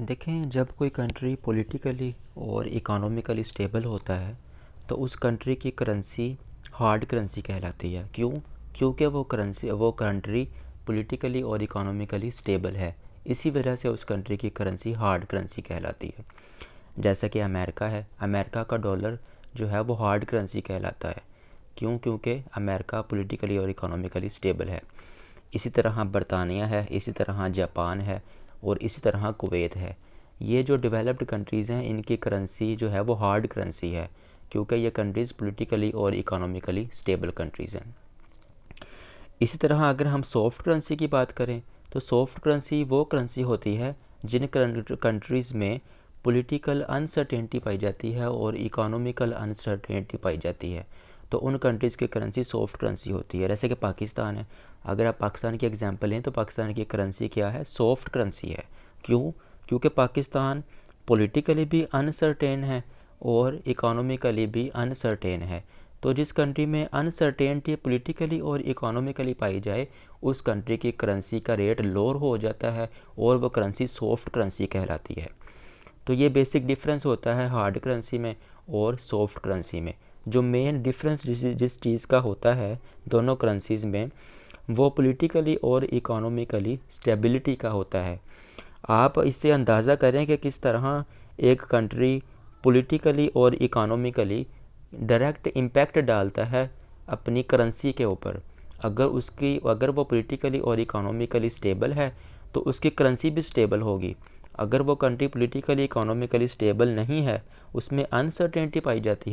देखें, जब कोई कंट्री पॉलिटिकली और इकोनॉमिकली स्टेबल होता है तो उस कंट्री की करेंसी हार्ड करेंसी कहलाती है। क्यों? क्योंकि वो कंट्री पॉलिटिकली और इकोनॉमिकली स्टेबल है। इसी वजह से उस कंट्री की करेंसी हार्ड करेंसी कहलाती है। जैसा कि अमेरिका है, अमेरिका का डॉलर जो है वो हार्ड करेंसी कहलाता है। क्यों? क्योंकि अमेरिका पॉलिटिकली और इकोनॉमिकली स्टेबल है। इसी तरह बरतानिया है, इसी तरह जापान है और इसी तरह कुवैत है। ये जो डेवलप्ड कंट्रीज़ हैं इनकी करेंसी जो है वो हार्ड करेंसी है, क्योंकि ये कंट्रीज़ पॉलिटिकली और इकोनॉमिकली स्टेबल कंट्रीज़ हैं। इसी तरह अगर हम सॉफ्ट करेंसी की बात करें तो सॉफ्ट करेंसी वो करेंसी होती है जिन कंट्रीज़ में पॉलिटिकल अनसर्टेनिटी पाई जाती है और इकोनॉमिकल अनसर्टेनिटी पाई जाती है, तो उन कंट्रीज़ की करेंसी सॉफ्ट करेंसी होती है। जैसे कि पाकिस्तान है, अगर आप पाकिस्तान की एग्जांपल लें तो पाकिस्तान की करेंसी क्या है? सॉफ्ट करेंसी है। क्यों? क्योंकि पाकिस्तान पॉलिटिकली भी अनसर्टेन है और इकोनॉमिकली भी अनसर्टेन है। तो जिस कंट्री में अनसर्टेनिटी पॉलिटिकली और इकोनॉमिकली पाई जाए उस कंट्री की करेंसी का रेट लोअर हो जाता है और वो करेंसी सॉफ्ट करेंसी कहलाती है। तो ये बेसिक डिफरेंस होता है हार्ड करेंसी में और सॉफ्ट करेंसी में। जो मेन डिफरेंस जिस चीज़ का होता है दोनों करेंसीज़ में, वो पॉलिटिकली और इकोनॉमिकली स्टेबिलिटी का होता है। आप इससे अंदाज़ा करें कि किस तरह एक कंट्री पॉलिटिकली और इकोनॉमिकली डायरेक्ट इम्पैक्ट डालता है अपनी करेंसी के ऊपर। अगर वो पॉलिटिकली और इकोनॉमिकली स्टेबल है तो उसकी करेंसी भी स्टेबल होगी। अगर वो कंट्री पॉलिटिकली इकोनॉमिकली स्टेबल नहीं है, उसमें अनसर्टेनिटी पाई जाती है,